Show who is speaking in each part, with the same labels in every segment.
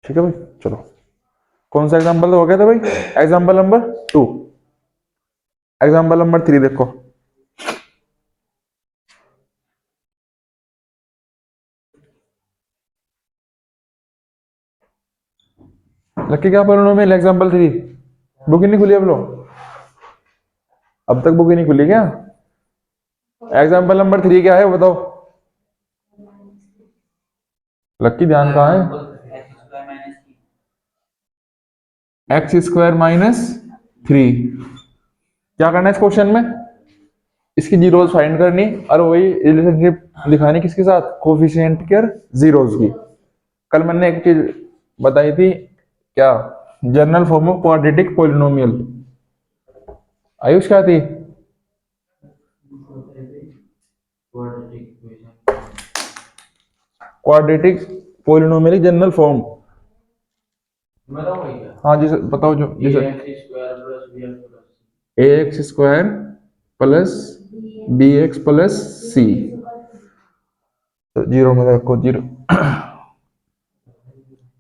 Speaker 1: ठीक है भाई, चलो कौन सा एग्जाम्पल हो गया था भाई? Example number 2। एग्जाम्पल नंबर 3 देखो। लक्की क्या पॉलिनोमियल एग्जाम्पल 3? बुक ही नहीं खुली अब लो, अब तक बुक ही नहीं खुली क्या? एग्जाम्पल नंबर 3 क्या है बताओ? लक्की ध्यान कहाँ है? X square minus 3। क्या करना है इस क्वेश्चन में? इसकी जीरोज फाइंड करनी और वही रिलेशनशिप दिखानी किसके साथ? कोफिशिएंट के जीरोज की। कल मैंने एक चीज बताई थी, क्या? General form of quadratic polynomial. Ayush क्या थी? Quadratic polynomial general form. हाँ जी सर बताओ, जो जी sir. A x square plus B x plus C, तो जीरो में रखो zero.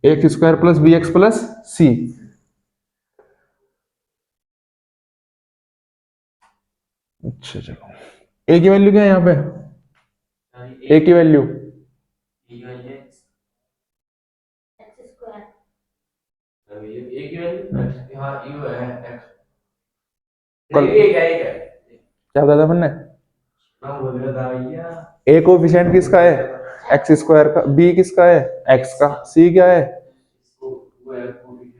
Speaker 1: X square plus B x plus C. अच्छा चलो, ए की वैल्यू क्या है यहाँ पे? ए की वैल्यू कल क्या बताया था मैंने? ए कोफिशिएंट किसका है? एक्स स्क्वायर का। बी किसका है? एक्स का। सी क्या है?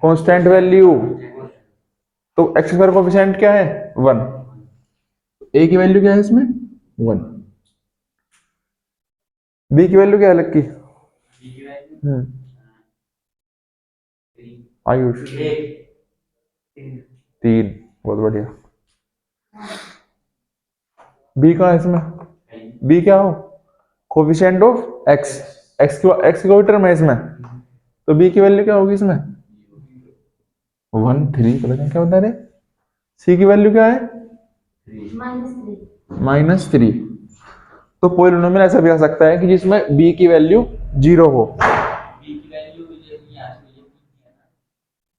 Speaker 1: Constant value. तो एक्स स्क्वायर कोफिशिएंट क्या है? 1। ए की वैल्यू क्या है इसमें? 1। बी की वैल्यू क्या है लक्की? आयुष 3। बहुत बढ़िया। बी का है इसमें? बी क्या हो? Coefficient of x. एक्स की कोई टर्म है इसमें, तो बी की वैल्यू क्या होगी इसमें? 1 3। क्या बता रहे? सी की वैल्यू क्या है? -3। तो पॉलिनोमियल ऐसा भी आ सकता है कि जिसमें बी की वैल्यू 0 हो।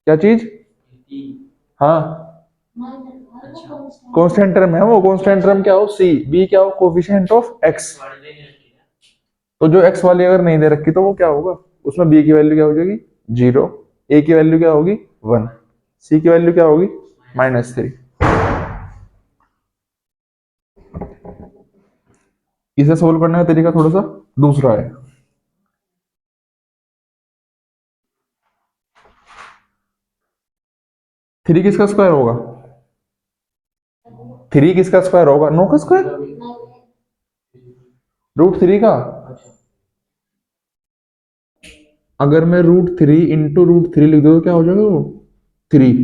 Speaker 1: क्या चीज? हाँ, कांस्टेंट टर्म है वो। कांस्टेंट टर्म क्या हो? सी। बी क्या हो? Coefficient of x. तो जो एक्स वाली अगर नहीं दे रखी तो वो क्या होगा? उसमें बी की वैल्यू क्या हो जाएगी? 0। ए की वैल्यू क्या होगी? 1। सी की वैल्यू क्या होगी? -3। इसे सोल्व करने का तरीका थोड़ा सा दूसरा है। थ्री किसका स्क्वायर होगा? 3 किसका स्क्वायर होगा? 9 का स्क्वायर। √3 का। अगर मैं √3 इंटू √3 लिख दो तो क्या हो जाएगा वो? 3।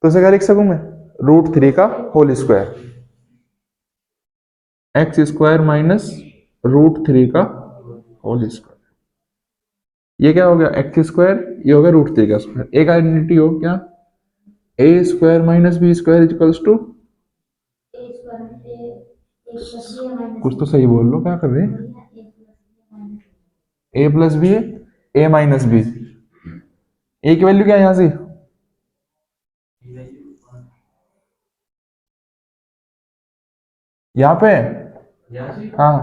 Speaker 1: तो इसे क्या लिख सकूं मैं? √3 का whole square. X square minus √3 का होल स्क्वायर। ये क्या हो गया? X square. ये हो गया √3 का स्क्वायर। एक आइडेंटिटी हो क्या? A square minus B square equals to. कुछ तो सही बोल लो, क्या कर रहे हैं? ए प्लस बी है, ए माइनस बी। ए की वैल्यू क्या है यहां से? यहाँ पे? हाँ,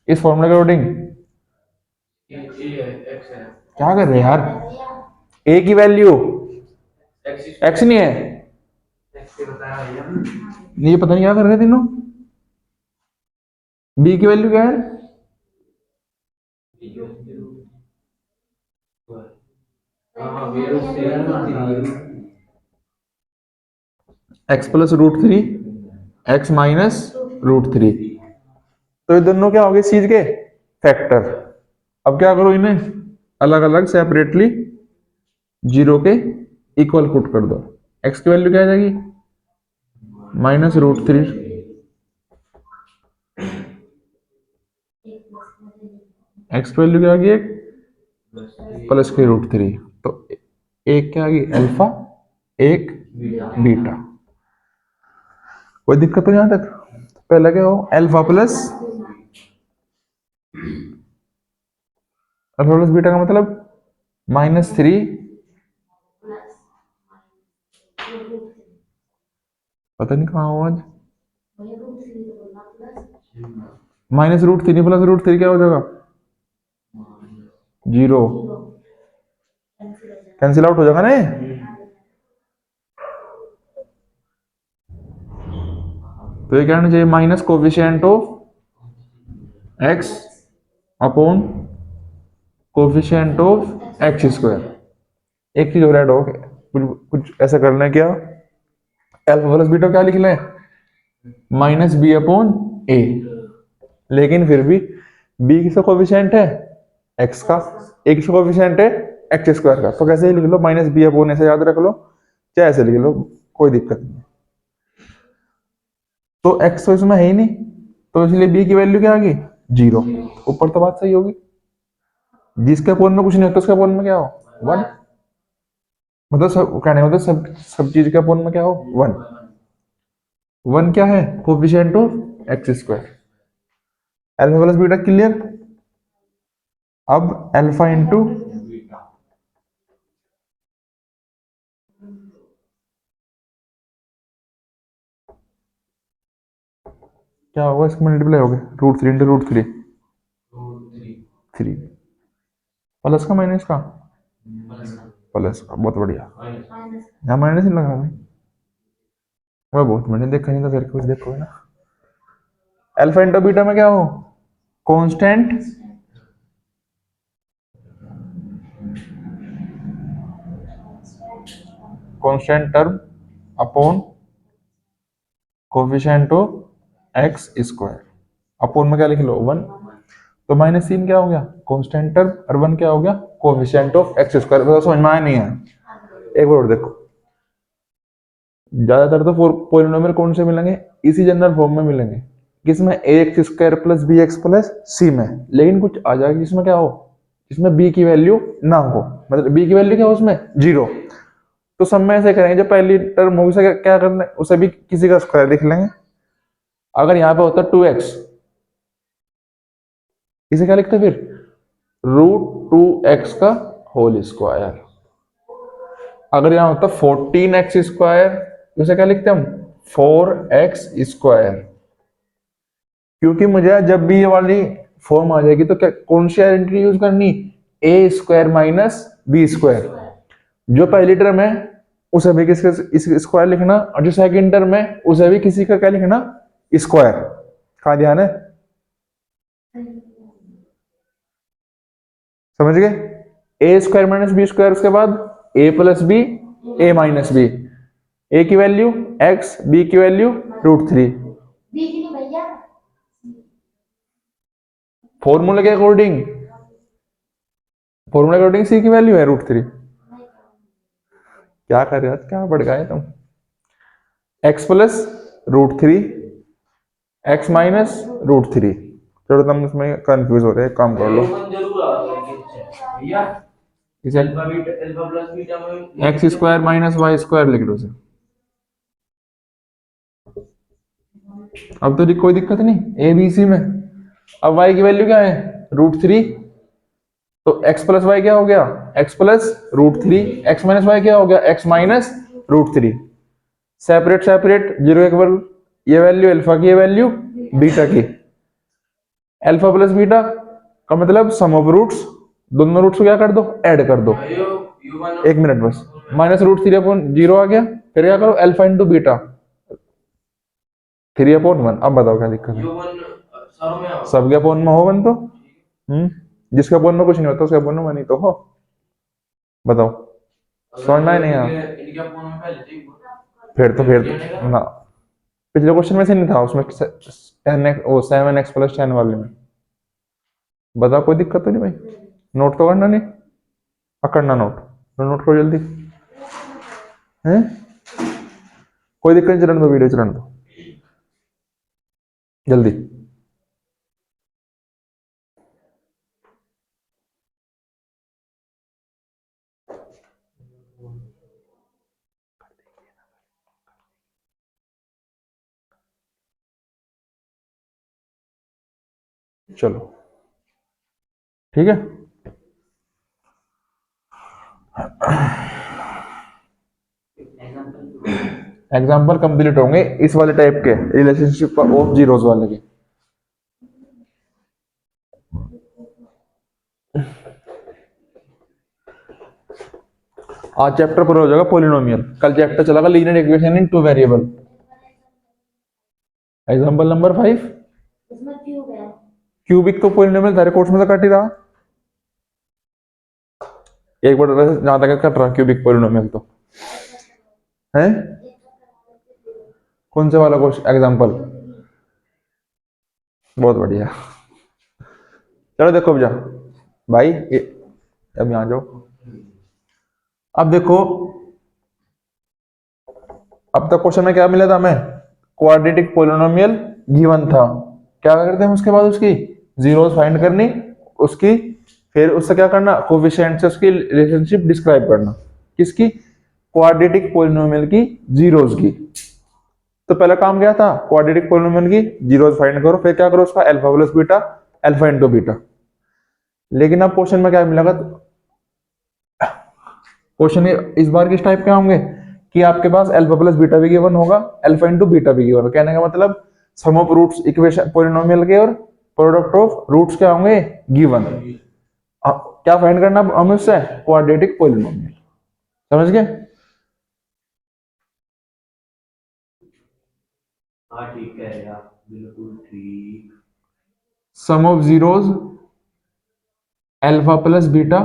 Speaker 1: इस फॉर्मूले के अकॉर्डिंग क्या कर रहे हैं यार? ए की वैल्यू एक्स नहीं है? ये पता नहीं क्या कर रहे हैं तीनों। बी की वैल्यू क्या है? X plus √3, x minus √3। तो ये दोनों क्या हो गए? चीज के फैक्टर। अब क्या करो, इन्हें अलग अलग सेपरेटली 0 के इक्वल पुट कर दो। एक्स की वैल्यू क्या आ जाएगी? -√3। एक्स की वैल्यू क्या आ गई? एक प्लस की √3। तो एक क्या आ गई? अल्फा, एक बीटा। कोई दिक्कत तो यहां तक? पहले क्या हो? Alpha plus alpha plus beta का मतलब -3 पता नहीं कहाँ हो आज, -√3 प्लस √3 क्या हो जाएगा? 0, कैंसिल आउट हो जाएगा ना ये? तो ये क्या होना चाहिए? Minus coefficient of x upon coefficient of x square. एक चीज और ऐड हो, कुछ कुछ ऐसा करना है क्या, अल्फा प्लस बीटा क्या लिख लें? -b/a। लेकिन फिर भी b किसका कोफिशिएंट है? x का। a किसका कोफिशिएंट है? एक्स स्क्वायर का। तो कैसे ही लिख लो, -b/a ऐसे याद रख लो, चाहे ऐसे लिख लो, कोई दिक्कत नहीं। तो x तो इसमें है ही नहीं, तो इसलिए b की वैल्यू क्या आ गई? 0। ऊपर तो बात सही होगी, जिसके अपोन में कुछ नहीं होता उसके अपोन में क्या हो? 1। मतलब सब कहने मतलब सब सब चीज के अपोन में क्या हो? 1। 1 क्या है? Coefficient of x square. Alpha plus beta clear. अब अल्फा इंटू क्या होगा, इसको मल्टीप्लाई हो गया, √3 इंटू √3, 3 प्लस का माइनस का? प्लस का, बहुत बढ़िया। यहाँ माइनस ही लगा भाई, मैं बहुत मैंने देखा नहीं था, फिर कुछ देखो ना। अल्फा इंटू बीटा में क्या हो? Constant constant term upon coefficient of x square. Upon में क्या लिख लो? 1। तो -3 क्या हो गया? कांस्टेंट टर्म, और 1 क्या हो गया? Coefficient of x square. तो समझ में आया नहीं है? एक बार और देखो, ज्यादातर तो पॉलिनोमियल कौन से मिलेंगे? इसी जनरल फॉर्म में मिलेंगे, किसमें? ax² plus bx plus c में। लेकिन कुछ आ जाएगा जिसमें क्या हो, जिसमें b की वैल्यू ना हो, मतलब b की वैल्यू क्या हो उसमें? 0। तो सब में ऐसे करेंगे, जो पहली टर्म होगी उसे क्या करना है? उसे भी किसी का स्क्वायर लिख लेंगे। अगर यहाँ पे होता 2x, इसे क्या लिखते फिर? √2x का होल स्क्वायर। अगर यहाँ होता 14x², उसे क्या लिखते हम? 4x²। क्योंकि मुझे जब भी ये वाली फॉर्म आ जाएगी तो क्या कौन सी आइडेंटिटी यूज करनी? a² minus b²। जो पहली टर्म है उसे भी किसके इस स्क्वायर लिखना, और जो सेकंड टर्म है उसे भी किसी का क्या लिखना? स्क्वायर। कहा ध्यान है? समझ गए? a² माइनस b², उसके बाद a plus B, a minus B. a की वैल्यू x, b की वैल्यू √3। फॉर्मूला के अकॉर्डिंग, फॉर्मूला के अकॉर्डिंग c की वैल्यू है √3। क्या कर रहे हो, क्या बढ़ गए तुम? x plus √3, x minus √3। चलो तुम इसमें कंफ्यूज हो रहे हैं, काम कर लो। इसे x² माइनस y² लिख दो। अब तो कोई दिक्कत नहीं ए बी सी में। अब y की वैल्यू क्या है? √3। तो x प्लस वाई क्या हो गया? x plus √3। x minus Y क्या हो गया? x minus √3। सेपरेट सेपरेट, 0 1 बल। ये वैल्यू अल्फा की, ये वैल्यू बीटा की। अल्फा प्लस बीटा का मतलब सम ऑफ रूट्स, दोनों रूट्स को क्या कर दो? ऐड कर दो। एक मिनट बस, -√3/0 आ गया। फिर क्या करो? Alpha into beta 3/1। अब बताओ क्या दिक्कत है? सबके अपोन में हो 1 तो जिसके अपोन में कुछ नहीं होता उसके अपोन में 1 ही तो हो। बताओ, समझ में नहीं आया? फिर तो ना, पिछले क्वेश्चन में से नहीं था उसमें, 7x + 10 वाले में। बताओ, कोई दिक्कत तो नहीं भाई? नोट तो करना नहीं? करना नोट, तो नोट करो जल्दी है। कोई दिक्कत नहीं, चलन दो, वीडियो चलन दो जल्दी। चलो ठीक है। एग्जाम्पल कंप्लीट होंगे इस वाले टाइप के रिलेशनशिप ऑफ जीरोस वाले के। आज चैप्टर पूरा हो जाएगा पॉलिनोमियल, कल चैप्टर चलेगा लीनियर इक्वेशन इन two variable. Example number 5, cubic तो पॉलिनोमियल सारे कोर्स में तो कट ही रहा, एक बार जहां तक कट रहा क्यूबिक पॉलिनोमियल तो है। कौन से वाला क्वेश्चन एग्जाम्पल? बहुत बढ़िया। चलो देखो भैया भाई, अब यहाँ जाओ। अब देखो, अब तक क्वेश्चन में क्या मिला था हमें? क्वाड्रेटिक पोलिनोमियल गिवन था, क्या करते हैं उसके बाद उसकी जीरोस फाइंड करनी, उसकी फिर उससे क्या करना, कोफिशिएंट से उसकी रिलेशनशिप डिस्क्राइब करना। किसकी? क्वाड्रेटिक पोलिनोमियल की जीरोस की। तो पहला काम क्या था? क्वाड्रेटिक पोलिनोमियल की जीरोस फाइंड करो, फिर क्या करो उसका alpha plus beta, alpha into beta. लेकिन अब क्वेश्चन में क्या मिलेगा? क्वेश्चन इस बार किस टाइप के होंगे कि आपके पास अल्फा प्लस बीटा भी गिवन होगा, अल्फा इंटू बीटा भी गिवन होगा। कहने का मतलब सम ऑफ रूट्स इक्वेशन पोलिनोमियल के और प्रोडक्ट ऑफ रूट्स क्या होंगे? गिवन। क्या फाइंड करना हमें उससे? Quadratic polynomial. समझ गए? हाँ ठीक है यार, बिल्कुल ठीक। Sum of zeros alpha plus beta,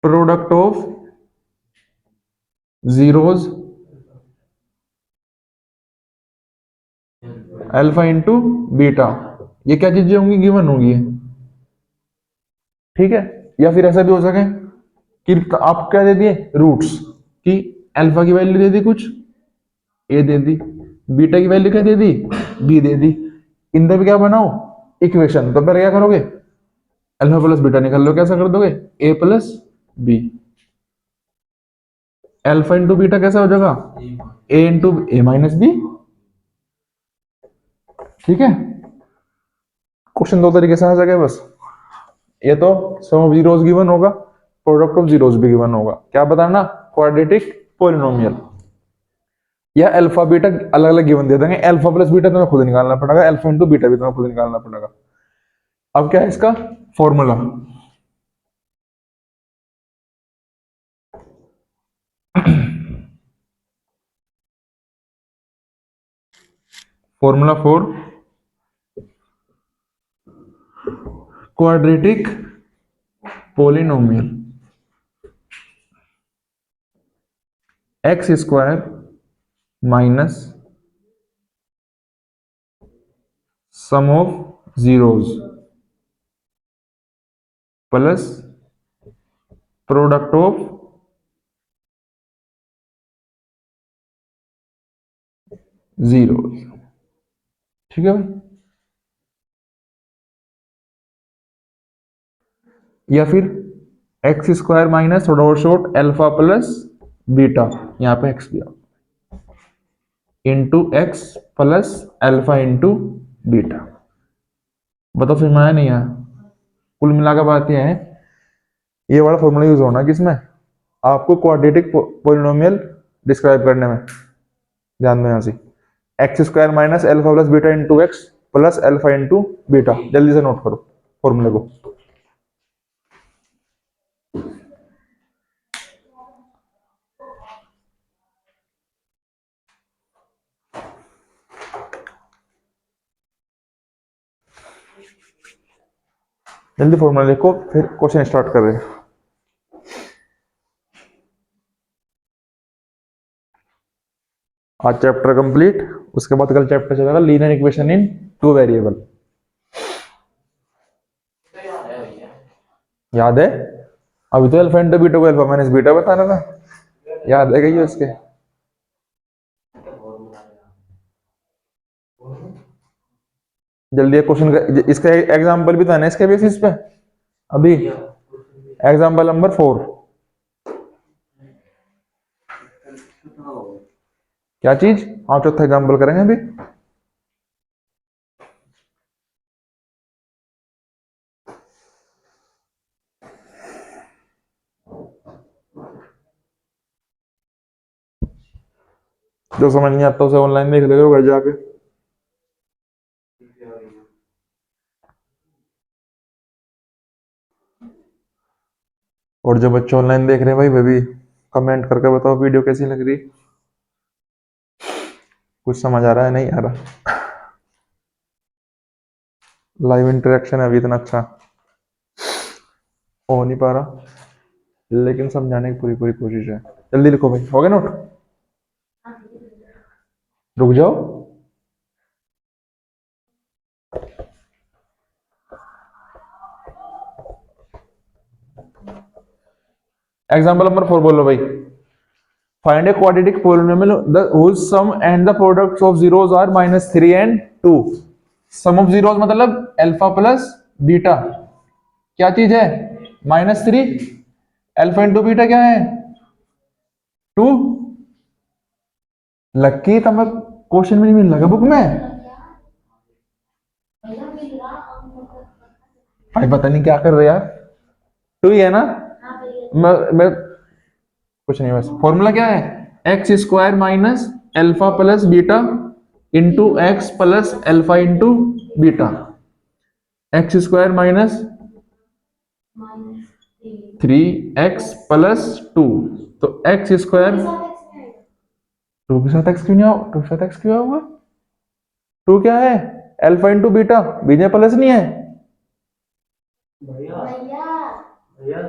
Speaker 1: product of zeros alpha into beta, ये क्या चीजें होंगी? गिवन होंगी। ठीक है? या फिर ऐसा भी हो सके कि आप क्या दे दिए? रूट्स कि अल्फा की वैल्यू दे दी कुछ, ए दे दी, बीटा की वैल्यू क्या दे दी? बी दे दी। इनका भी क्या बनाओ? इक्वेशन। तो पहले क्या करोगे? अल्फा प्लस बीटा निकाल लो, कैसा कर दोगे? A plus B. Alpha into beta कैसा हो जाएगा? A into A minus B. ठीक है? क्वेश्चन दो तरीके से आ जाएगा बस। ये तो सम ऑफ जीरोस गिवन होगा, प्रोडक्ट ऑफ जीरोस भी गिवन होगा। क्या बताना? Quadratic polynomial. या अल्फा बीटा अलग अलग गिवन दे देंगे, अल्फा प्लस बीटा तुम्हें खुद निकालना पड़ेगा, अल्फा इंटू बीटा भी तुम्हें खुद निकालना पड़ेगा। अब क्या है इसका formula? Formula for quadratic polynomial, x square minus sum of zeros plus product of zeros. ठीक है भाई? या फिर एक्स स्क्वायर माइनस थोड़ा और शॉर्ट अल्फा प्लस बीटा, यहां पे एक्स दिया, into x plus alpha into beta. बताओ समझ में आया नहीं आया? कुल मिलाकर बात यह है, ये वाला फॉर्मूला यूज होना किसमें? आपको क्वाड्रेटिक पोलिनोमियल डिस्क्राइब करने में। ध्यान दो यहां से, x square minus alpha plus beta into x plus alpha into beta. जल्दी से नोट करो फॉर्मूले को। जल्दी फॉर्मूला लिखो, फिर क्वेश्चन स्टार्ट कर रहे हैं। आज चैप्टर कंप्लीट, उसके बाद कल चैप्टर चलेगा लीनियर इक्वेशन इन टू वेरिएबल। याद है? अभी तो अल्फा इंटू बीटा को अल्फा माइनस बीटा बताना था, याद है क्या उसके? जल्दी क्वेश्चन का इसका एग्जांपल भी था ना इसके बेसिस पे। अभी एग्जांपल नंबर 4, क्या चीज? हाँ चौथा एग्जांपल करेंगे अभी। जो समझ नहीं आता उसे ऑनलाइन देख लेगा घर जाके। और जो बच्चे ऑनलाइन देख रहे हैं भाई वे भी कमेंट करके बताओ वीडियो कैसी लग रही, कुछ समझ आ रहा है नहीं आ रहा। लाइव इंटरेक्शन है अभी इतना अच्छा हो नहीं पा रहा, लेकिन समझाने की पूरी पूरी कोशिश है। जल्दी लिखो भाई, हो गया नोट? रुक जाओ। एग्जाम्पल नंबर 4 बोलो भाई। Find a quadratic polynomial the whose sum and the products of zeros are -3 and 2। Sum of zeros मतलब अल्फा प्लस बीटा, क्या चीज है? -3। अल्फा इंटू बीटा क्या है? 2। लक्की तो मैं क्वेश्चन में नहीं मिल लगा बुक में भाई, पता नहीं क्या कर रहे यार। 2 ही है ना? मैं कुछ नहीं, बस फॉर्मूला क्या है? X square minus alpha plus beta into x plus alpha into beta. X square minus 3x plus 2, तो एक्स स्क्वायर 2 के साथ एक्स क्यों नहीं आओ? 2 के साथ एक्स क्यों आऊंगा? 2 क्या है? अल्फा इंटू बीटा, बीच में प्लस नहीं है
Speaker 2: भैया भैया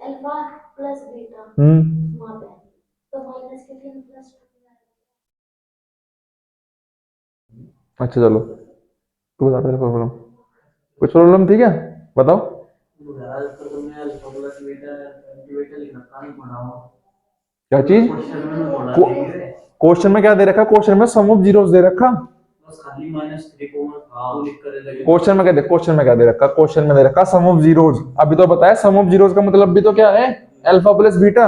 Speaker 2: अल्फा प्लस बीटा तो माइनस के 3 प्लस।
Speaker 1: अच्छा चलो, तू बता तेरा प्रॉब्लम, कुछ प्रॉब्लम थी क्या? बताओ।
Speaker 2: यार तो तुमने अल्फा प्लस बीटा बीटा लिखा था नहीं पढ़ा हो
Speaker 1: क्या चीज?
Speaker 2: क्वेश्चन में थोड़ा नहीं है।
Speaker 1: क्वेश्चन में क्या दे रखा? क्वेश्चन में सम ऑफ जीरोस दे रखा।
Speaker 2: बस खाली -3 को हां लिख कर लगे।
Speaker 1: क्वेश्चन में क्या दे, क्वेश्चन में क्या दे रखा? क्वेश्चन में दे रखा सम ऑफ जीरोस। अभी तो बताया सम ऑफ जीरोस का मतलब भी तो क्या है? Alpha plus beta.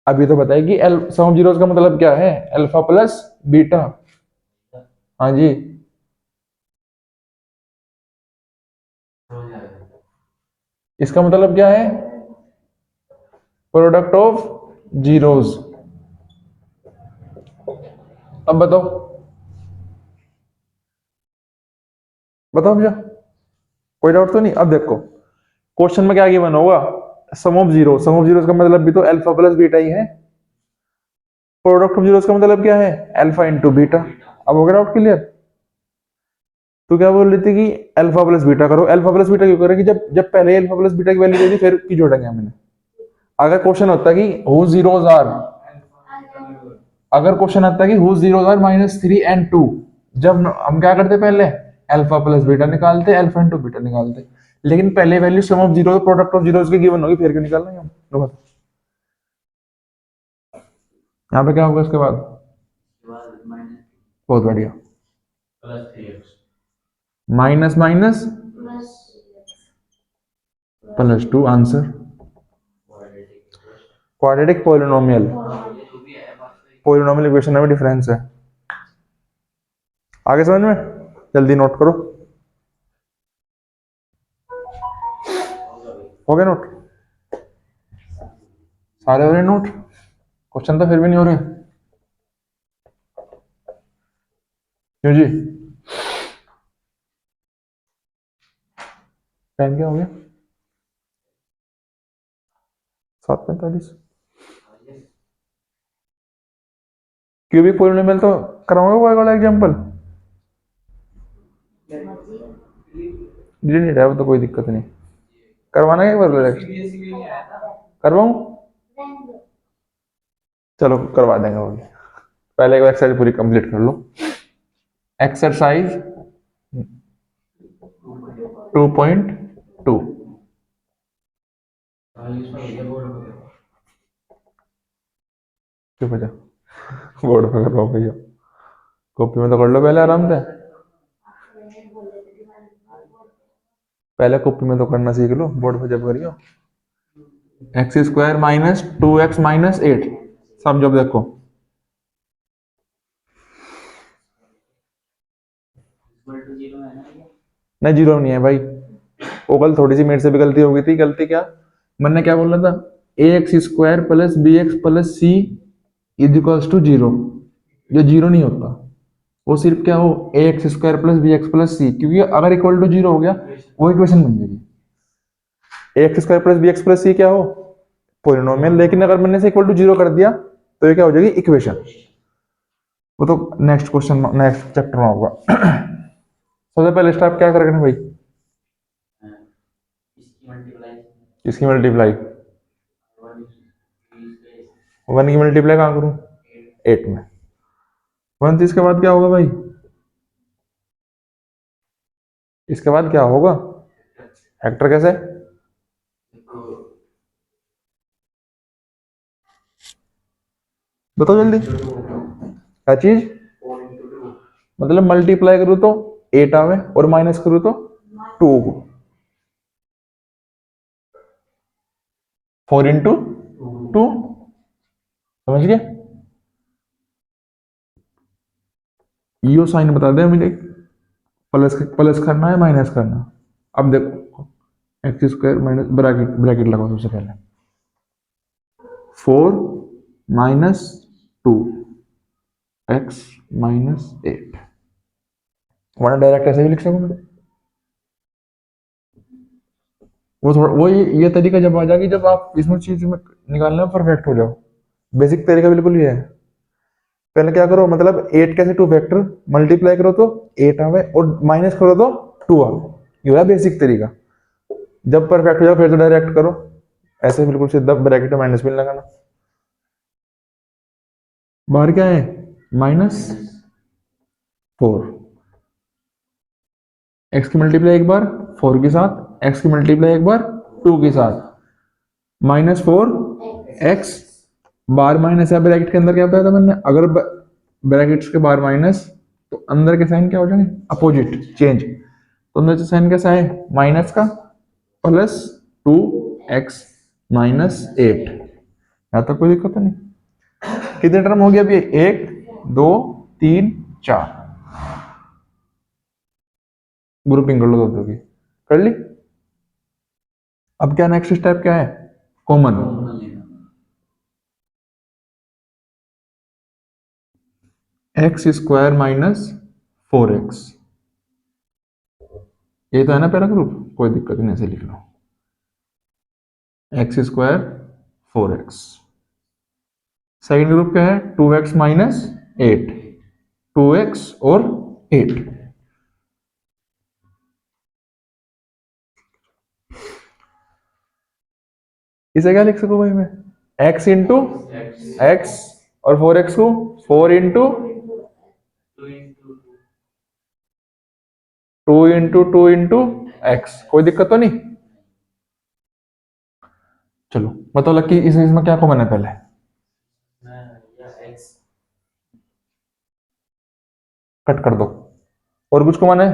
Speaker 1: अभी तो बताया कि सम ऑफ जीरोस का मतलब क्या है? Alpha plus beta. हाँ जी, इसका मतलब क्या है? Product of zeros. अब बताओ, बताओ भैया, कोई डाउट तो नहीं? अब देखो क्वेश्चन में क्या गिवन होगा? Sum of zero. Sum of zeros का मतलब भी तो अल्फा प्लस बीटा ही है। प्रोडक्ट ऑफ जीरोस का मतलब क्या है? Alpha into beta. अब हो गया डाउट क्लियर? तो क्या बोल रही थी कि अल्फा प्लस बीटा करो। अल्फा प्लस बीटा क्यों करेंगे? जब जब पहले अल्फा प्लस बीटा की वैल्यू दे दी फिर की जोड़ेंगे हमने। अगर क्वेश्चन होता कि हु जीरोस आर, अगर क्वेश्चन आता कि हु जीरोस आर -3 एंड 2, जब हम क्या करते? पहले अल्फा प्लस बीटा निकालते, अल्फा इंटू बीटा निकालते। लेकिन पहले value sum of zero product of zeros की गिवन होगी, फिर क्यों निकालना है हम? लो बताओ। यहाँ पे क्या होगा इसके बाद? बहुत बढ़िया, minus minus plus 2 answer. Quadratic polynomial, polynomial equation में डिफरेंस है। आगे समझ में? जल्दी नोट करो। हो गया नोट? सारे हो रहे नोट? क्वेश्चन तो फिर भी नहीं हो रहे क्यों जी? टाइम क्या हो गया? 7:45। क्यूबिक पॉलिनोमियल तो कराऊंगा वो वाला एग्जांपल। डिलीट है वो तो, कोई दिक्कत नहीं। करवाना है करवाऊं? चलो करवा देंगे वो भी। पहले एक एक्सरसाइज पूरी कंप्लीट कर लो। एक्सरसाइज 2.2। चुप हो जा, बोर्ड पे करवाओ भैया, कॉपी में तो कर लो पहले आराम से। पहले कॉपी में तो करना सीख लो, बोर्ड पे जब करियो। X square minus 2x minus 8, सब जब देखो। नहीं जीरो नहीं है भाई, वो कल थोड़ी सी मेरे से भी गलती हो गई थी। गलती क्या? मैंने क्या बोला था? A x square plus B x plus C is equals to zero, जो जीरो नहीं होता वो सिर्फ क्या हो A x square plus B x plus C, क्योंकि अगर इक्वल टू जीरो हो गया वो इक्वेशन बन जाएगी। A x square plus B x plus C क्या हो पोलिनोमियल, लेकिन अगर मैंने से इक्वल टू जीरो कर दिया तो ये क्या हो जाएगी इक्वेशन। वो तो नेक्स्ट क्वेश्चन नेक्स्ट चैप्टर में होगा। सबसे पहले स्टेप क्या करेंगे भाई, इसकी मल्टीप्लाई, वन की मल्टीप्लाई कहाँ करूं 8 में, 1 के बाद क्या होगा भाई, इसके बाद क्या होगा फैक्टर कैसे, बताओ जल्दी क्या चीज, मतलब मल्टीप्लाई करूं तो 8 आवे और माइनस करूं तो 2 को, 4 इंटू 2, समझ गए। यो साइन बता दे मुझे, प्लस प्लस करना है माइनस करना। अब देखो x square minus bracket bracket लगाओ सबसे पहले, 4 माइनस 2 एक्स माइनस 8, वरना डायरेक्ट ऐसे भी लिख सकूं मैं, वो थोड़ा वो ये तरीका जब आ जाएगी जब आप इसमें चीज में निकालने में परफेक्ट हो जाओ। बेसिक तरीका बिल्कुल ये है, पहले क्या करो मतलब 8 कैसे 2 फैक्टर मल्टीप्लाई करो तो 8 आवे और माइनस करो तो 2 आवे, ये है बेसिक तरीका। जब परफेक्ट हो जाओ फिर तो डायरेक्ट करो, ऐसे बिल्कुल सीधा ब्रैकेट में माइनस भी नहीं लगाना। बाहर क्या है -4, एक्स की मल्टीप्लाई एक बार 4 के साथ, एक्स की मल्टीप्लाई एक बार 2 के साथ, -4 एक्स, बार माइनस है ब्रैकेट के अंदर क्या बताया था मैंने, अगर ब्रैकेट्स के बाहर माइनस तो अंदर के साइन क्या हो जाएंगे अपोजिट चेंज, तो अंदर से साइन कैसा है माइनस का, प्लस 2x माइनस 8, यहाँ तक कोई दिक्कत नहीं। कितने टर्म हो गया अभी, 1 2 3 4, ग्रुपिंग कर लो दो की, कर ली। अब क्या नेक्स्ट स्टेप क्या है, common, x square minus 4x, ये तो है ना पहला ग्रुप, कोई दिक्कत नहीं ऐसे लिख लो, x square 4x, second group क्या है 2x माइनस 8, 2x और 8, इसे क्या लिख सकूं भाई मैं, x इंटू एक्स और 4x को 4 इंटू 2 इंटू 2 इंटू एक्स, कोई दिक्कत तो नहीं। चलो बताओ लकी इसमें क्या कॉमन है पहले, कट कर दो, और कुछ कॉमन है,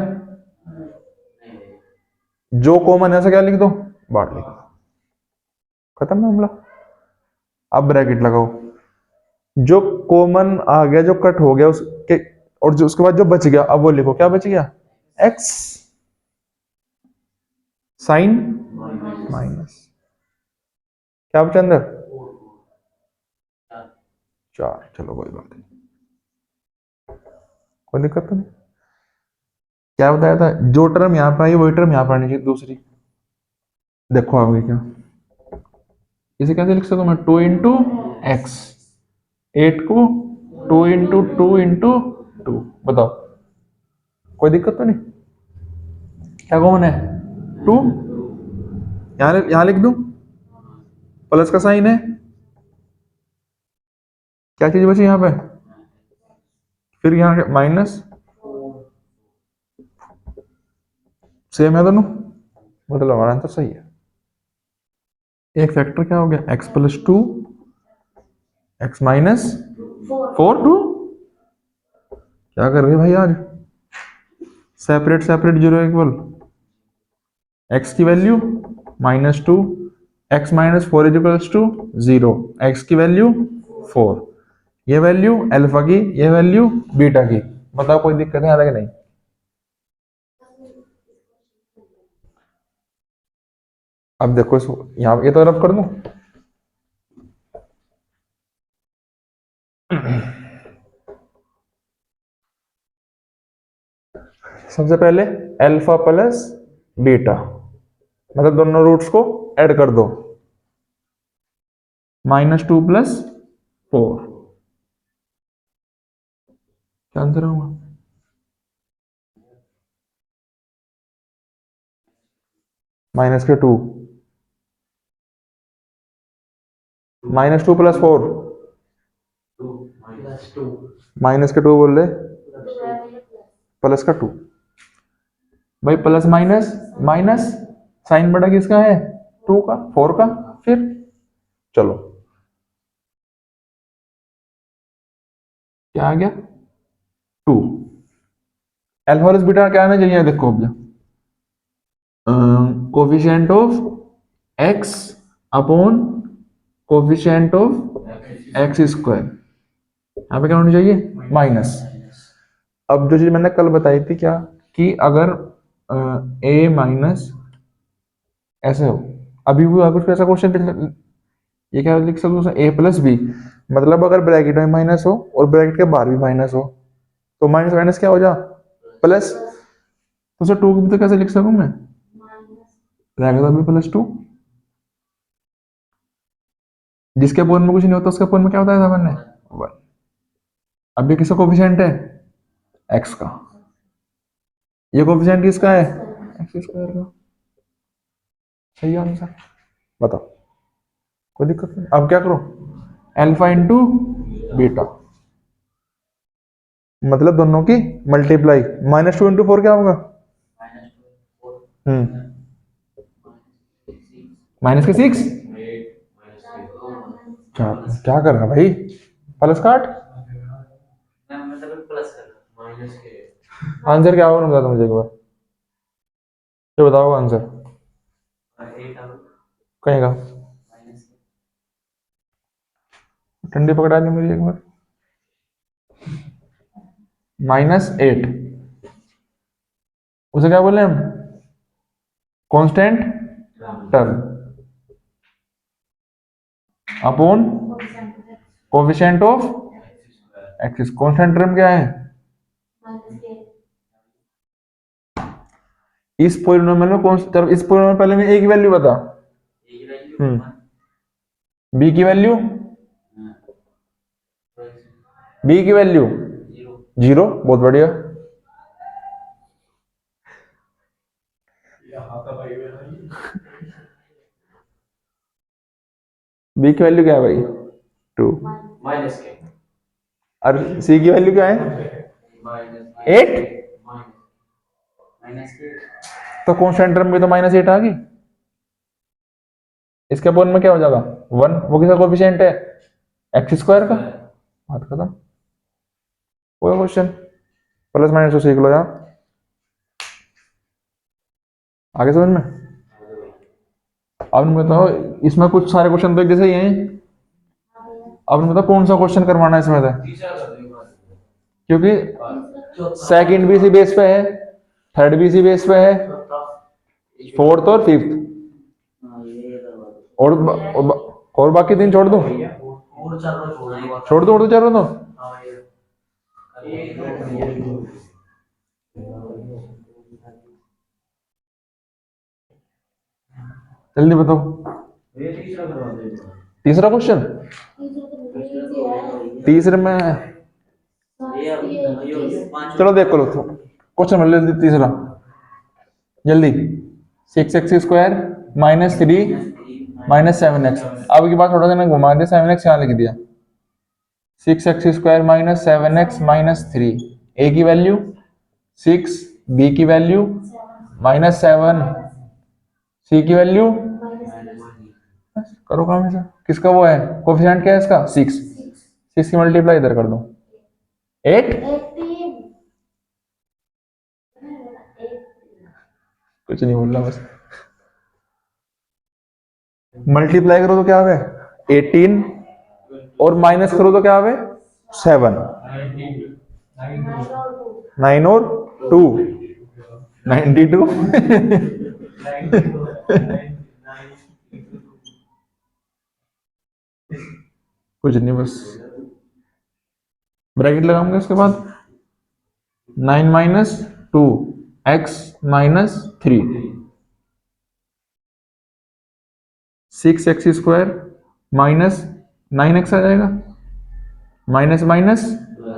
Speaker 1: जो कॉमन है ऐसा क्या लिख दो बाहर लिख दो, खत्म मामला। अब ब्रैकेट लगाओ, जो कॉमन आ गया जो कट हो गया उसके, और जो उसके बाद जो बच गया अब वो लिखो, क्या बच गया x साइन माइनस, क्या बचा अंदर 4, चलो कोई बात नहीं, कोई दिक्कत तो नहीं। क्या बताया था, जो टर्म यहां पर आई वही टर्म यहां पर आनी चाहिए दूसरी, देखो आगे क्या, इसे कैसे लिख सकता हूं मैं, 2 इंटू एक्स, 8 को 2 इंटू 2 इंटू 2, बताओ कोई दिक्कत तो नहीं, क्या कॉमन है 2, यहां लिख दूं, प्लस का साइन है, क्या चीज बची यहां पे, फिर यहां माइनस, सेम है दोनों, मतलब हमारा आंसर सही है। एक फैक्टर क्या हो गया x प्लस 2 एक्स माइनस 4 2, क्या कर रहे भाई आज, separate separate zero equal, x की value -2, x minus 4 is equals to 0, x की वैल्यू 4, ये वैल्यू अल्फा की, ये वैल्यू बीटा की, बताओ कोई दिक्कत है अलग नहीं। अब देखो यहाँ ये तो रब कर दूं, सबसे पहले अल्फा प्लस बीटा, मतलब दोनों रूट्स को ऐड कर दो, -2 + 4, क्या आंसर होगा? -2, -2 + 4, -2 बोल रहे, प्लस का 2, भाई प्लस माइनस माइनस, साइन बड़ा किसका है? 2 का, 4 का, फिर चलो क्या आ गया? 2। अल्फा प्लस बीटा क्या आना चाहिए? देखो अब coefficient of x upon coefficient of x square, यहाँ पे क्या होना चाहिए? माइनस। अब जो चीज मैंने कल बताई थी क्या, कि अगर a माइनस ऐसे हो, अभी भी कुछ ऐसा क्वेश्चन, ये क्या लिख सकते हो? a + b, मतलब अगर ब्रैकेट में माइनस हो और ब्रैकेट के बाहर भी माइनस हो, तो माइनस माइनस क्या हो जा? प्लस। तो सर 2 की भी तो कैसे लिख सकूं मैं? रहेगा तो भी +2, जिसके अपोन में कुछ नहीं होता उसके अपोन में क्या होता है? मैंने 1। अब ये किसका कोफिशिएंट है? x का। ये कोफिशिएंट किसका है? x² का। सही आंसर। बताओ, कोई दिक्कत नहीं। अब क्या करो? अल्फा इंटू बीटा, मतलब दोनों की मल्टीप्लाई। -2 × 4 क्या होगा? -6। क्या क्या कर रहा भाई? प्लस काट, आंसर क्या होगा? बता दो मुझे एक बार, ये बताओ आंसर कहीं का। ठंडी पकड़ा दी मुझे एक बार। -8, उसे क्या बोले हम? Constant term upon coefficient of axis. Constant term क्या है? इस पॉलिनोमियल में कौन सा, इस पॉलिनोमियल पहले में a की वैल्यू बता। b की वैल्यू, b की वैल्यू 0। बहुत बढ़िया। b की वैल्यू क्या है भाई? 2। और c की वैल्यू क्या है? 8। तो कांस्टेंट टर्म में तो -8 आ गई, इसके अपोन में क्या हो जाएगा? 1। वो किसका कोफिशिएंट है? x² का। बात खत्म। कोई क्वेश्चन प्लस माइनस तो सीख लो यार, आगे समझ में। अब बताओ, इसमें कुछ सारे क्वेश्चन तो एक जैसे ही हैं। अब बताओ कौन सा क्वेश्चन करवाना है इसमें से, क्योंकि सेकंड भी इसी बेस पे है, थर्ड भी इसी बेस पे है, फोर्थ और फिफ्थ, और बाकी 3 छोड़ दूं? छोड़ दो, उर्दू चारों तो। जल्दी बताओ। तीसरा क्वेश्चन, तीसरे में चलो देख लो क्वेश्चन मिल जल्दी तीसरा, जल्दी। 6x² -3 -7x। अब की बात थोड़ा सा मैं घुमा दिया, 7x यहाँ लिख दिया। 6x² -7x -3, a की वैल्यू 6, b की वैल्यू -7, c की वैल्यू, करो काम ऐसा। किसका वो है कोफिशिएंट, क्या है इसका? 6। 6 की मल्टीप्लाई इधर कर दो, 8। कुछ नहीं बोल रहा, बस मल्टीप्लाई करो तो क्या है? 18, और माइनस करो तो क्या है? 7। 9 और 2, 92। कुछ नहीं, बस ब्रैकेट लगाऊंगा उसके बाद 9 minus 2x-3 6x² minus 9x आ जाएगा, माइनस माइनस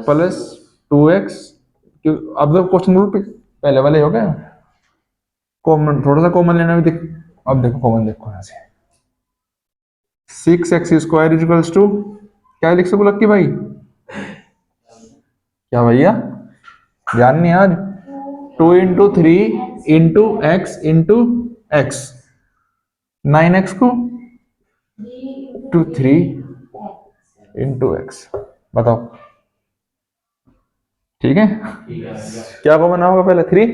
Speaker 1: प्लस 2x। अब तो क्वेश्चन रूल पहले वाले हो गया, कॉमन थोड़ा सा कॉमन लेना भी अब देखो कॉमन देखो यहाँ से 6x² इजिकल्स टू क्या लिख सकूं लक्की भाई? क्या भैया ध्यान नहीं आज? 2 into 3 into x into x, 9x को 3 इंटू एक्स, बताओ ठीक है? क्या कॉमन होगा पहले? 3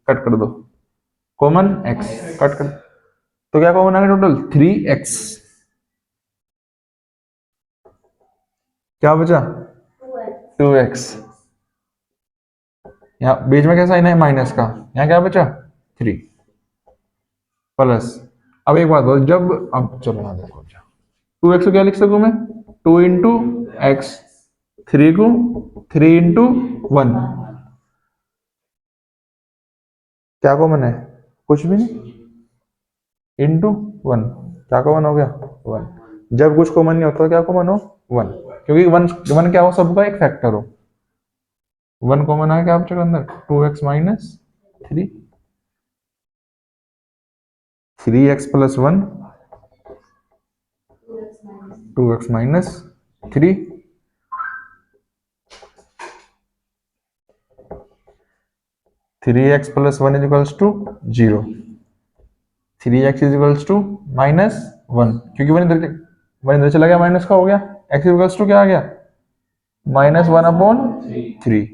Speaker 1: कट कर दो, कॉमन x कट कर, तो क्या कॉमन आ गया टोटल? 3x। क्या बचा? 2x। यहाँ बीच में क्या साइन है? माइनस का। यहाँ क्या बचा? 3 प्लस। अब एक बात बोलो, जब अब चलो ना देखो 2x को क्या लिख सकूं मैं? 2 इंटू एक्स, 3 को 3 इंटू 1, क्या कॉमन है? कुछ भी नहीं, इंटू 1, क्या कॉमन हो गया? 1। जब कुछ कॉमन नहीं होता क्या कॉमन हो? 1, क्योंकि 1 क्या हो? सबका एक फैक्टर हो। 1 कॉमन आ गया आपके अंदर, 2x minus 3, 3x plus 1, 2x minus 3, 3x plus 1 equals to 0, 3x equals to minus 1, क्योंकि 1 इधर चला गया, माइनस का हो गया। x इजिकल्स टू क्या आ गया? माइनस 1/3।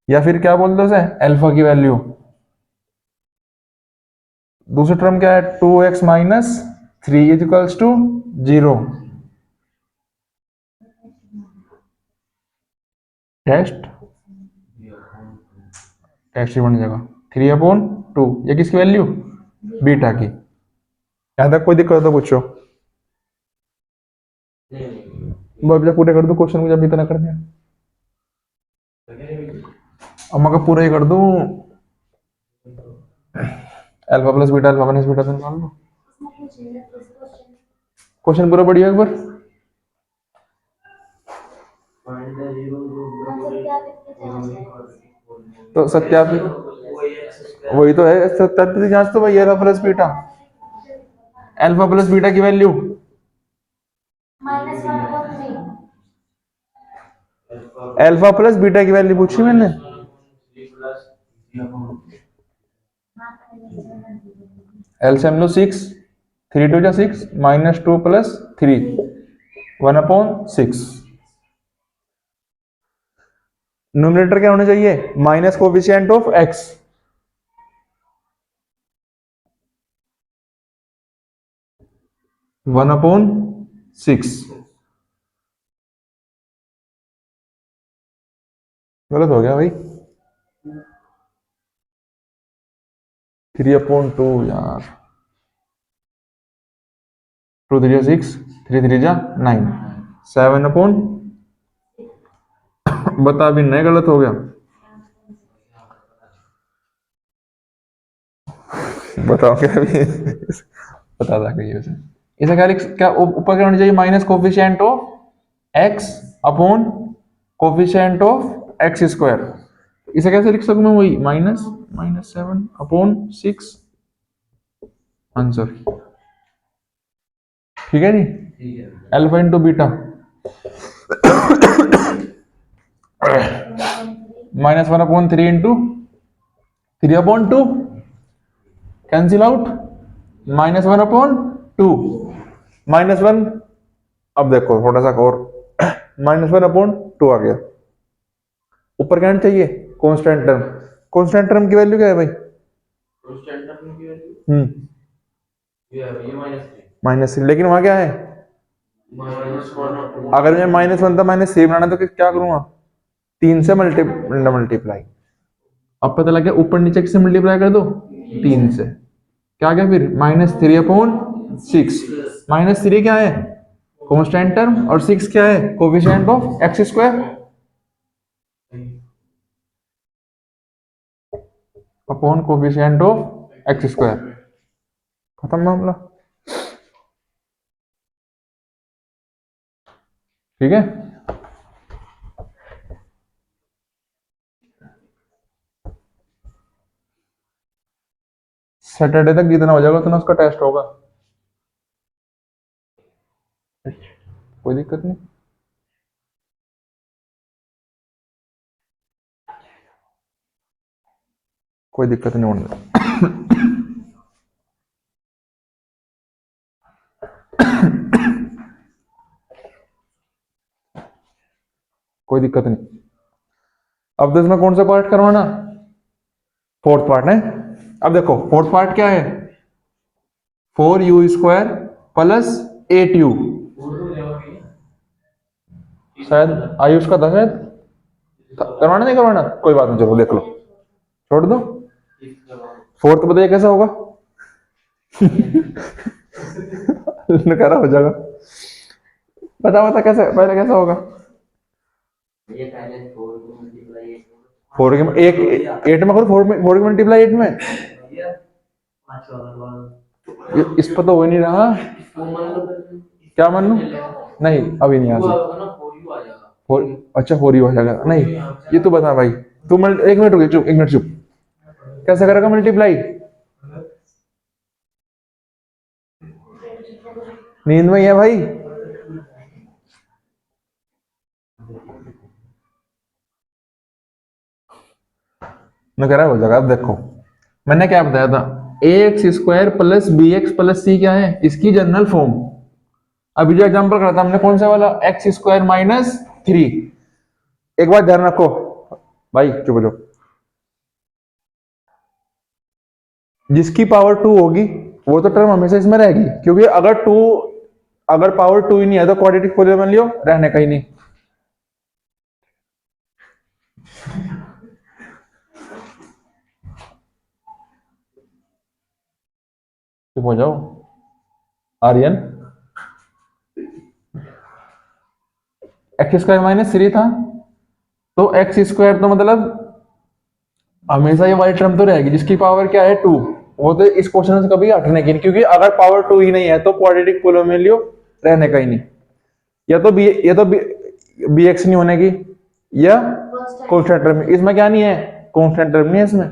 Speaker 1: या फिर क्या बोलते हैं उसे? अल्फा की वैल्यू। दूसरी टर्म क्या है? 2x minus 3 equals to 0। टेस्ट टेस्ट ही बन जाएगा 3/2। ये किसकी वैल्यू? बीटा की। यहां तक कोई दिक्कत हो तो पूछो। जब पूरे कर दो क्वेश्चन को, जब इतना कर दिया अब मैं पूरा ही कर दूं। अल्फा प्लस बीटा तो निकाल दो। क्वेश्चन पूरा बढ़िया एक बार। तो सत्यापित, वही तो है सत्यापित जांच तो वही, alpha plus beta. Alpha plus beta की वैल्यू अल्फा प्लस बीटा की वैल्यू पूछी मैंने। एलसीएम लो 6, 3 2 6 माइनस 2 प्लस 3, 1/6। न्यूमरेटर क्या होना चाहिए? Minus coefficient of x. One upon 6। गलत हो गया भाई, 3/2 यार। 2 3 6, 3 3 9, 7/, बता भी नहीं, गलत हो गया। बताओ क्या भी बता था कि इसे क्या लिख, क्या ऊपर क्या होना चाहिए? Minus coefficient of x upon coefficient of x square. इसे कैसे लिख सकूं मैं? वही -7/6 आंसर। ठीक है जी। Alpha into beta -1/3 into 3/2 cancel out, -1/2 -1। अब देखो थोड़ा सा और, -1/2 आ गया। ऊपर क्या चाहिए? Constant term. कांस्टेंट टर्म की वैल्यू क्या है भाई?
Speaker 2: कांस्टेंट टर्म की वैल्यू ये है, ये
Speaker 1: -3, लेकिन वहां क्या है?
Speaker 2: -1/2।
Speaker 1: अगर मैं -1 था -3 बनाना तो क्या करूंगा? 3 से मल्टीप्लाई। अब पता लग गया, ऊपर नीचे किससे मल्टीप्लाई कर दो? 3 से। क्या आ गया फिर? -3/6। -3 क्या है? कांस्टेंट टर्म, और 6 क्या है, coefficient of x square upon coefficient of x square. खत्म मामला। ठीक है, सैटरडे तक जितना हो जाएगा उतना उसका टेस्ट होगा, कोई दिक्कत नहीं। कोई दिक्कत नहीं होने कोई दिक्कत नहीं। अब तो इसमें कौन सा पार्ट करवाना, फोर्थ पार्ट है। अब देखो फोर्थ पार्ट क्या है, 4u स्क्वायर प्लस 8u, शायद आयुष का था शायद, करवाना नहीं करवाना, कोई बात नहीं, चलो देख लो, छोड़ दो। फोर्थ बताइए कैसा होगा नकारा हो जाएगा, बता कैसे, पहले कैसा होगा।
Speaker 2: ये पहले 4 को मल्टीप्लाई
Speaker 1: 4 के एक 8 में करो, 4 के मल्टीप्लाई 8 में,
Speaker 2: 5 वाला
Speaker 1: इस पर तो हो ही नहीं रहा। क्या मान लूं, नहीं अभी नहीं आ सकता,
Speaker 2: ना 4u आ जाएगा।
Speaker 1: अच्छा 4 ही हो जाएगा, नहीं ये तू बता भाई, तू एक मिनट रुक, चुप एक मिनट चुप, कैसे करेगा मल्टीप्लाई, नींद में ही है भाई। मैं कह रहा हो जाएगा। अब देखो मैंने क्या बताया था, A x square plus B x plus C क्या है, इसकी जनरल फॉर्म। अभी जो एग्जांपल करा था हमने कौन सा वाला, एक्स स्क्वायर माइनस 3। एक बात ध्यान रखो भाई, चुप हो जाओ, जिसकी पावर 2 होगी वो तो टर्म हमेशा इसमें रहेगी, क्योंकि अगर पावर 2 ही नहीं है तो क्वाड्रेटिक पॉलिनोमियल रहने का ही नहीं। चुप हो जाओ आर्यन। एक्स स्क्वायर माइनस 3 था, तो एक्स स्क्वायर तो मतलब हमेशा ये वाली टर्म तो रहेगी, जिसकी पावर क्या है 2, वो तो इस क्वेश्चन से कभी हटने की नहीं, क्योंकि अगर पावर 2 ही नहीं है तो क्वाड्रेटिक पॉलिनोमियल रहने का ही नहीं। या तो बी एक्स नहीं होने की, या कांस्टेंट टर्म, इसमें क्या नहीं है, कांस्टेंट टर्म नहीं है इसमें।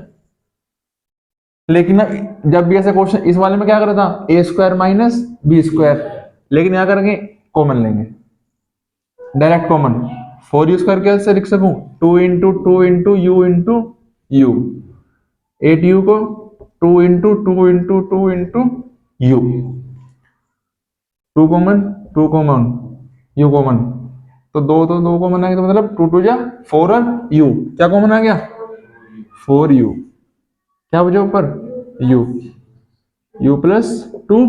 Speaker 1: लेकिन जब भी ऐसे क्वेश्चन, इस वाले में क्या करा था, ए स्क्वायर माइनस बी स्क्वायर, लेकिन यहाँ करेंगे कॉमन लेंगे, डायरेक्ट कॉमन। 4u स्क्वायर कैसे लिख सकूं, 2 इंटू यू, 8u को 2 into you, 2 common, 2 common, you common, तो दो कॉमन आ गया, तो मतलब 2 2 जा 4 और यू क्या कॉमन आ गया, 4u, क्या बचा ऊपर, u plus 2,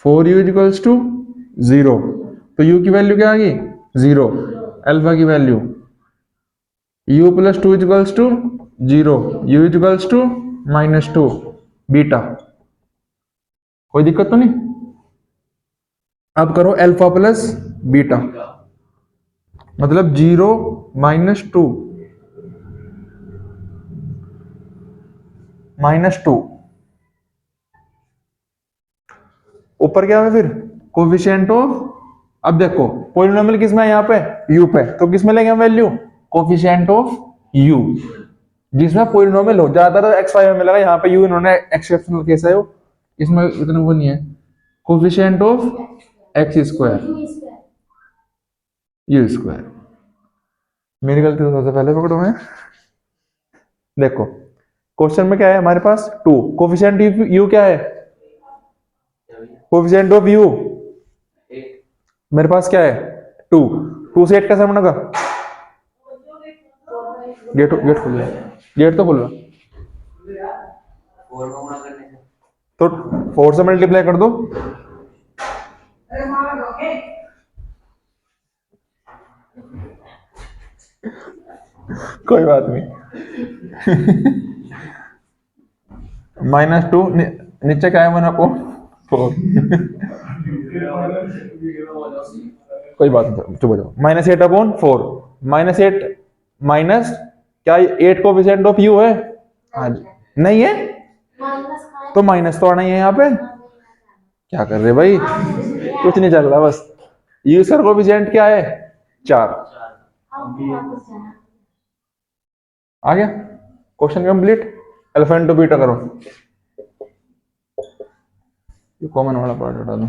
Speaker 1: 4u equals to 0, तो u की वैल्यू क्या आ गई 0, अल्फा की value, u plus 2 equals to 0, u equals to -2 beta. कोई दिक्कत तो नहीं। अब करो अल्फा प्लस बीटा, मतलब 0 -2 -2, ऊपर क्या है फिर कोफिशिएंट ऑफ। अब देखो पॉलिनोमियल किस में है, यहाँ पे u पे, तो किस में लेंगे हम वैल्यू, कोफिशिएंट ऑफ u, जिसमें पॉलिनोमियल हो, ज्यादातर x5 में मिलेगा, यहाँ पे u इन्होंने एक्सेप्शनल केस है, इसमें इतना वो नहीं है। Coefficient of x square you square, मेरी गलती तो सबसे पहले पकड़ो मैं। देखो क्वेश्चन में क्या है हमारे पास 2, कोफिशिएंट u क्या है, कोफिशिएंट ऑफ u मेरे पास क्या है 2, 2 से 8 कैसे बनेगा, गेट खोल, गेट तो खोल,
Speaker 2: 4 को गुणा करने से
Speaker 1: तो 4 से मल्टीप्लाई कर दो, कोई बात नहीं -2 नीचे क्या है, मैंने को 4 कोई बात नहीं, चुप हो जाओ। -8/4 -8 माइनस क्या 8 कोफिशिएंट ऑफ यू है? हाँ जी, नहीं है तो माइनस तो आना ही है यहाँ पे। क्या कर रहे भाई, कुछ नहीं चल रहा बस। यू सर कोफिशिएंट क्या है? 4। आ गया question complete. Alpha into beta करो, ये कॉमन वाला पार्ट हटा दो।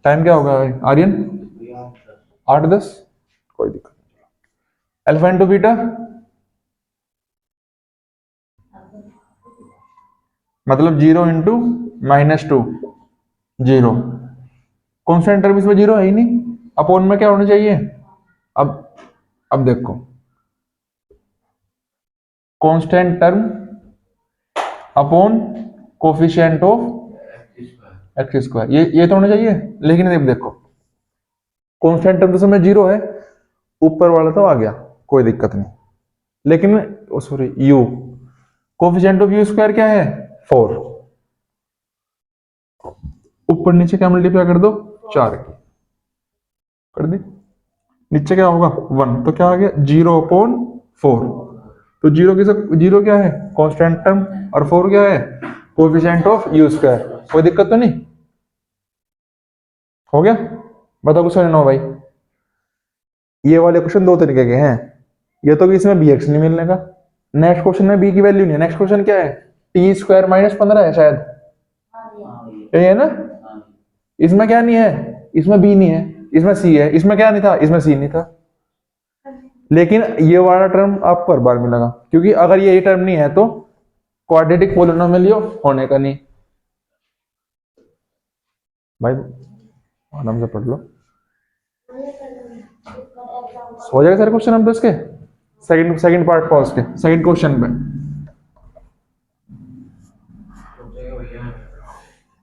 Speaker 1: टाइम क्या होगा भाई आर्यन? 8-10, कोई दिक्कत नहीं। अल्फा इंटू बीटा मतलब 0 इंटू -2, 0। कॉन्स्टेंट टर्म इसमें 0 है ही नहीं, अपोन में क्या होना चाहिए? अब देखो, constant term upon coefficient of x square, ये तो होना चाहिए। लेकिन अब देखो, कांस्टेंट टर्म तो समय 0 है, ऊपर वाला तो आ गया, कोई दिक्कत नहीं। लेकिन sorry, you coefficient of you square क्या है? 4। ऊपर नीचे क्या मल्टीप्लाई कर दो? 4 की कर दी। नीचे क्या होगा? 1, तो क्या आ गया? 0/4। तो 0 क्या है? कांस्टेंट टर्म, और 4 क्या है? Coefficient of you square. कोई दिक्कत तो नहीं? हो गया? बताओ कुछ समझना हो भाई। ये वाले क्वेश्चन 2 तरीके के हैं, ये तो कि इसमें bx नहीं मिलने का। नेक्स्ट क्वेश्चन में b की वैल्यू नहीं है। नेक्स्ट क्वेश्चन क्या है? t² - 15 है शायद, यही है ना? इसमें क्या नहीं है? इसमें b नहीं है, इसमें c है। इसमें क्या नहीं था? इसमें c नहीं था। लेकिन ये वाला टर्म आपको हर बार मिलेगा, क्योंकि अगर ये टर्म नहीं है तो क्वाड्रेटिक पोलिनोमियल होने का नहीं। भाई आराम से पढ़ लो, हो जाएगा सारे क्वेश्चन। हम तो इसके सेकंड पार्ट पॉज के सेकंड क्वेश्चन पे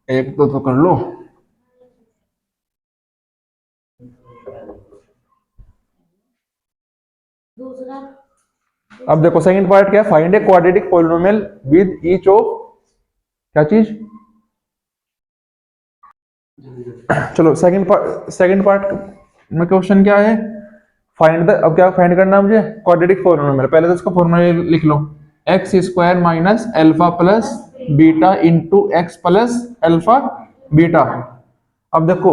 Speaker 1: एक तो कर लो। अब देखो सेकंड पार्ट क्या है? Find a quadratic polynomial with each of क्या चीज? चलो सेकंड पार्ट में क्वेश्चन क्या है? फाइंड द, अब क्या फाइंड करना है मुझे? Quadratic polynomial. पहले तो इसका फॉर्मूला लिख लो, x² minus alpha plus beta into x plus alpha beta. अब देखो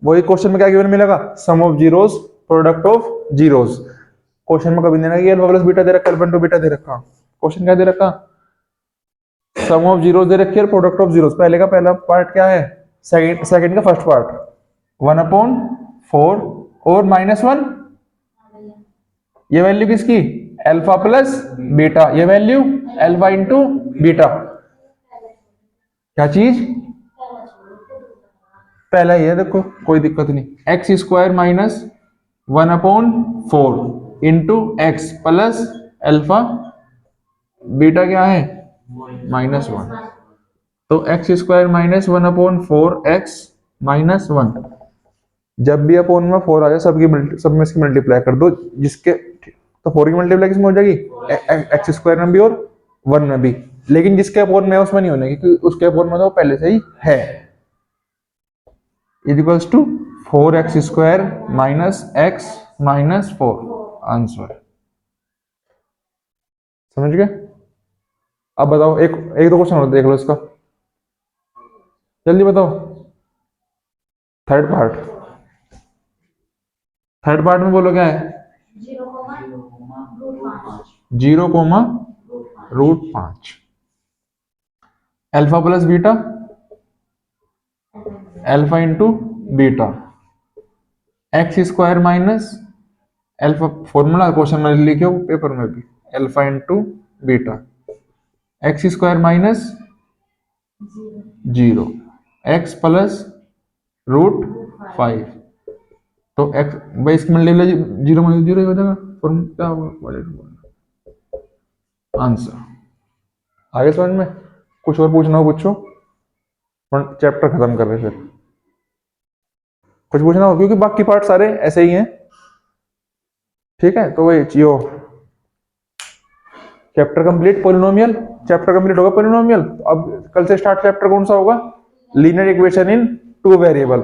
Speaker 1: वही क्वेश्चन में क्या गिवन मिलेगा? Sum of zeros, product of zeros. Question में कभी नहीं ना कि अल्फा प्लस बीटा दे रखा, अल्फा इंटू बीटा दे रखा। क्वेश्चन क्या दे रखा? सम ऑफ जीरोस दे रखी है, प्रोडक्ट ऑफ जीरोस। पहले का पहला पार्ट क्या है? सेकंड का फर्स्ट पार्ट 1/4 और -1। ये वैल्यू किसकी? Alpha plus beta. ये वैल्यू अल्फा इंटू बीटा। क्या चीज? पहला ही है, देखो कोई दिक्कत नहीं। x² - 1/4 into x plus alpha beta क्या है? -1। तो x² - 1/4x -1। जब भी अपोन में 4 आ जाए, सब में इसकी मल्टीप्लाई कर दो। जिसके तो 4 की मल्टीप्लाई किसमें हो जाएगी? x² में भी और 1 में भी। लेकिन जिसके अपोन में उसमें नहीं होने, क्योंकि उसके अपोन में तो पहले से ही है। Equals to 4x² - x -4 answer. समझ गए? अब बताओ, एक दो क्वेश्चन और देख लो इसका, जल्दी बताओ। थर्ड पार्ट में बोलो क्या है? 0,√5 alpha plus beta alpha into beta x² minus alpha. Formula question में लिखे पेपर में भी, alpha into beta x² minus 0 x plus √5। तो x भाई इसकी मल्टीप्लाई 0 में 0 हो जाएगा। फॉर्मूला क्या होगा? आंसर। आगे समझ में? कुछ और पूछना हो पूछो, चैप्टर खत्म कर रहे फिर। कुछ पूछना हो, क्योंकि बाकी पार्ट सारे ऐसे ही हैं। ठीक है, तो वही geo chapter complete. Polynomial chapter complete होगा। पॉलिनोमियल अब कल से स्टार्ट चैप्टर कौन सा होगा? Linear equation in 2 variable.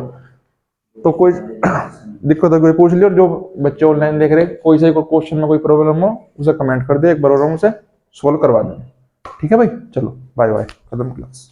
Speaker 1: तो कोई दिक्कत हो कोई पूछ लियो, और जो बच्चे ऑनलाइन देख रहे हैं कोई से क्वेश्चन में कोई प्रॉब्लम हो उसे कमेंट कर दे, एक बार और हम उसे सोल्व करवा दें। ठीक है भाई, चलो बाय बाय, खत्म क्लास।